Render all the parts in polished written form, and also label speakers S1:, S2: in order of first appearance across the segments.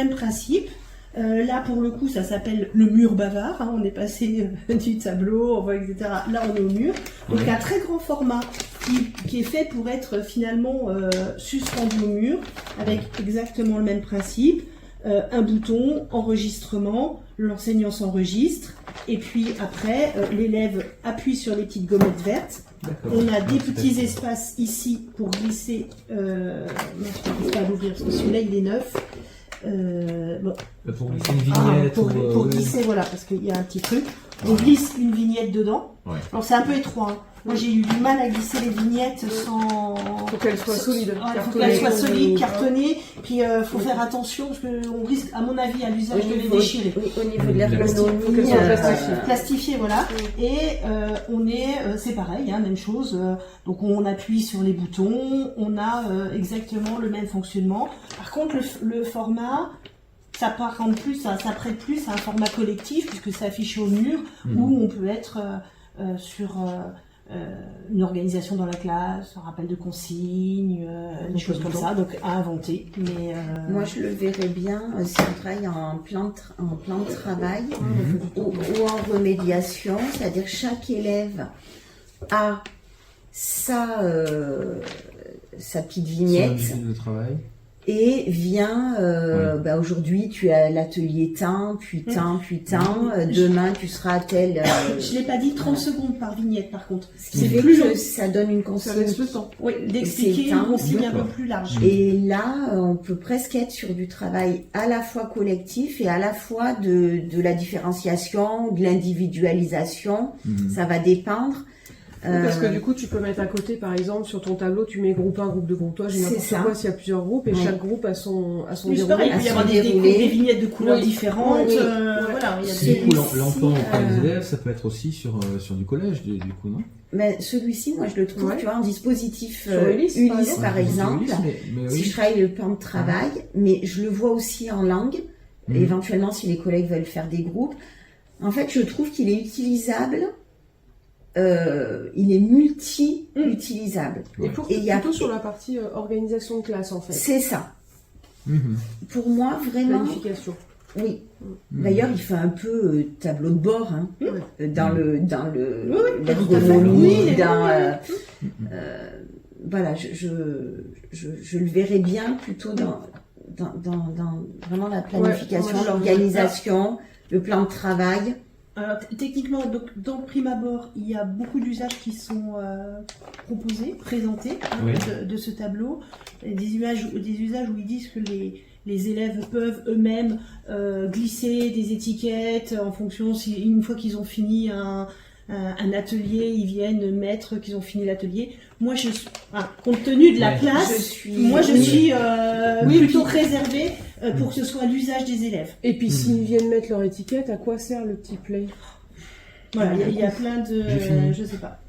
S1: même principe. Là, pour le coup, ça s'appelle le mur bavard. Hein, on est passé du tableau, on voit, etc. Là, on est au mur. Donc, un très grand format qui est fait pour être finalement suspendu au mur, avec exactement le même principe. Un bouton, enregistrement, l'enseignant s'enregistre. Et puis après, l'élève appuie sur les petites gommettes vertes. On a des petits espaces ici pour glisser. Je n'arrive pas à l'ouvrir parce que celui-là, il est neuf. Bon.
S2: Pour glisser une vignette
S1: pour glisser, voilà, parce qu'il y a un petit truc. On glisse une vignette dedans. Ouais. Alors c'est un peu étroit. Hein. Moi j'ai eu du mal à glisser les vignettes sans.
S3: Faut qu'elles soient solides.
S1: Faut qu'elles soient solides, cartonnées. Puis faut faire attention parce qu'on risque, à mon avis, à l'usage de les déchirer.
S4: Oui, au niveau de l'ergonomie,
S3: faut qu'elles soient
S1: plastifiées, voilà. Et on est, c'est pareil, hein, même chose. Donc on appuie sur les boutons, on a exactement le même fonctionnement. Par contre, le format. Ça prête plus à un format collectif puisque c'est affiché au mur où on peut être sur une organisation dans la classe, un rappel de consignes, des choses comme ça, donc à inventer. Mais
S4: moi, je le verrais bien si on travaille en plan de travail ou en remédiation, c'est-à-dire chaque élève a sa petite vignette.
S2: De travail.
S4: Et vient, aujourd'hui tu as l'atelier teint, puis teint, puis teint, demain tu seras à tel...
S1: Je l'ai pas dit 30 secondes par vignette par contre.
S4: Ce qui fait que ça donne une consigne.
S3: Ça laisse le temps.
S1: Oui, d'expliquer une consigne un peu plus large.
S4: Et là, on peut presque être sur du travail à la fois collectif et à la fois de la différenciation, de l'individualisation. Ça va dépendre.
S3: Parce que du coup, tu peux mettre à côté, par exemple, sur ton tableau, tu mets groupe 1, groupe 2, groupe 3, j'ai n'importe quoi s'il y a plusieurs groupes, et chaque groupe a son déroulé.
S1: Pareil, il peut y avoir des vignettes de couleurs différentes. Voilà, il y a
S2: du coup, l'emploi auprès des élèves, ça peut être aussi sur du collège, du coup, non?
S4: Mais celui-ci, moi, je le trouve, tu vois, en dispositif Ulysse, par exemple. Si je travaille le plan de travail, mais je le vois aussi en langue, éventuellement si les collègues veulent faire des groupes. En fait, je trouve qu'il est utilisable. Il est multi-utilisable.
S3: Et il y a plutôt sur la partie organisation de classe en fait.
S4: C'est ça. Pour moi, vraiment.
S3: Planification.
S4: Oui. D'ailleurs, il fait un peu tableau de bord dans l'ergonomie, voilà, je le verrais bien plutôt dans vraiment la planification, l'organisation, le plan de travail.
S1: Alors, techniquement, donc, dans le prime abord, il y a beaucoup d'usages qui sont proposés, présentés de ce tableau. Des usages où ils disent que les élèves peuvent eux-mêmes glisser des étiquettes en fonction, une fois qu'ils ont fini un atelier, ils viennent mettre qu'ils ont fini l'atelier. Moi, compte tenu de la place, je suis plutôt réservée pour que ce soit l'usage des élèves.
S3: Et puis, s'ils viennent mettre leur étiquette, à quoi sert le petit play?
S1: Voilà, il y a plein de... je sais pas.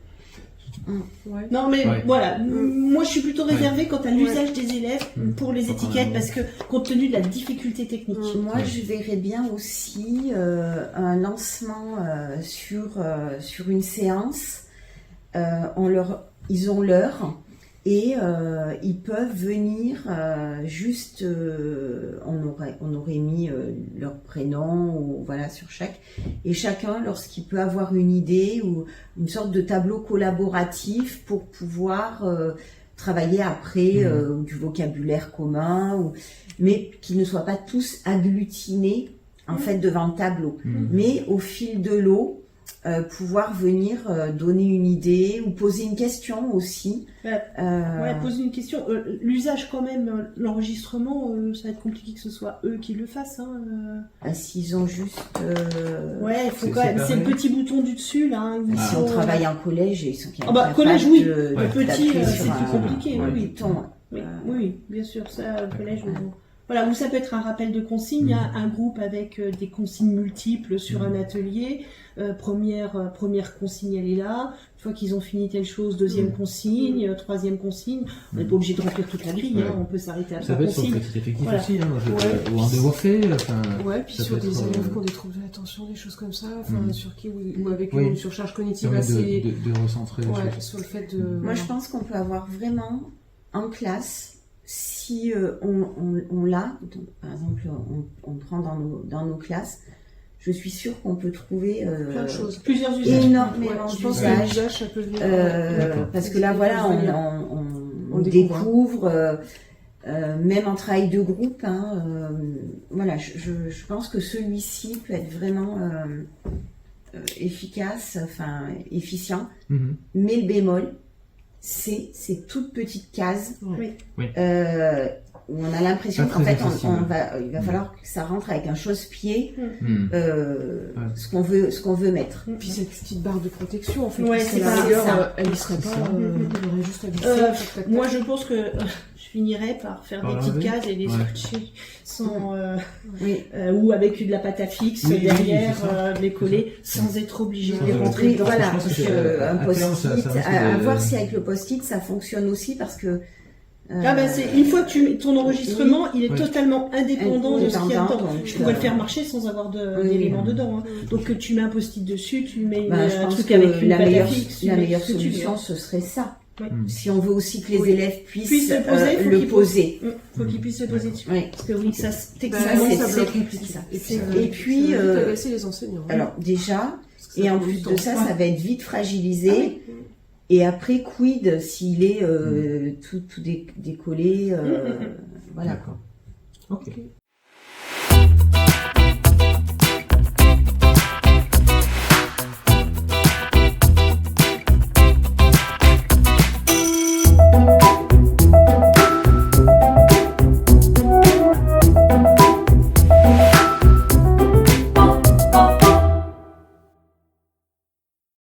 S1: Non, mais voilà, moi je suis plutôt réservée quant à l'usage des élèves pour les étiquettes parce que compte tenu de la difficulté technique.
S4: Moi je verrais bien aussi un lancement sur une séance. Ils ont l'heure et ils peuvent venir on aurait mis leur prénom ou voilà sur chaque, et chacun lorsqu'il peut avoir une idée ou une sorte de tableau collaboratif pour pouvoir travailler après du vocabulaire commun, mais qu'ils ne soient pas tous agglutinés en fait devant le tableau, mais au fil de l'eau pouvoir venir donner une idée ou poser une question aussi.
S1: Poser une question. L'usage quand même, l'enregistrement, ça va être compliqué que ce soit eux qui le fassent.
S4: S'ils ont juste...
S1: il faut quand même... C'est le petit bouton du dessus, là.
S4: Si on travaille en collège, ils sont
S1: collège, oui. Le petit, c'est plus compliqué. Oui, bien sûr. Ça, le collège... Voilà, ou ça peut être un rappel de consignes, un groupe avec des consignes multiples sur un atelier. Première consigne, elle est là. Une fois qu'ils ont fini telle chose, deuxième consigne, troisième consigne. On n'est pas obligé de remplir toute la grille, on peut s'arrêter à trois consignes.
S2: Ça peut être sur le petit effectif aussi, ou en devoir fait.
S3: Puis sur des élèves qui ont des troubles de l'attention, des choses comme ça, sur qui, ou avec une surcharge cognitive assez...
S2: De recentrer
S3: sur le fait de...
S4: Moi, je pense qu'on peut avoir vraiment en classe... si on l'a, donc, par exemple, on prend dans nos classes, je suis sûre qu'on peut trouver
S3: plein de choses,
S1: plusieurs usages.
S4: Énormément
S3: je pense que l'usage, ça peut venir.
S4: parce que là, voilà, on découvre, même en travail de groupe. Hein, voilà, je pense que celui-ci peut être vraiment efficace, enfin efficient. Mais le bémol, c'est ces toutes petites cases.
S1: Oui.
S4: Où on a l'impression qu'en fait il va falloir que ça rentre avec un chausse-pied ce qu'on veut mettre.
S3: Puis cette petite barre de protection en fait,
S1: Ouais,
S3: c'est
S1: ça.
S3: elle y serait pas, il aurait juste à glisser.
S1: Moi je pense que je finirais par faire des petites cases et les scotcher sans ou avec de la pâte à fixe derrière, de les coller sans être obligé de les rentrer dedans.
S4: Voilà, un post-it, à voir si avec le post-it ça fonctionne aussi parce que
S1: une fois que ton enregistrement, il est totalement indépendant de ce qu'il y a dedans. Je pourrais le faire marcher sans avoir d'éléments dedans. Hein. Donc tu mets un post-it dessus, tu mets un truc avec une pâte à fixe.
S4: La meilleure solution, ce serait ça. Si on veut aussi que les élèves puissent
S1: le poser.
S4: Faut
S1: qu'ils puissent le poser dessus. Parce que ça
S3: techniquement
S1: ça
S3: bloque.
S4: Et puis
S3: agacer les enseignants.
S4: Alors déjà, et en plus de ça, ça va être vite fragilisé. Et après, quid s'il est tout décollé, voilà.
S2: D'accord. Ok.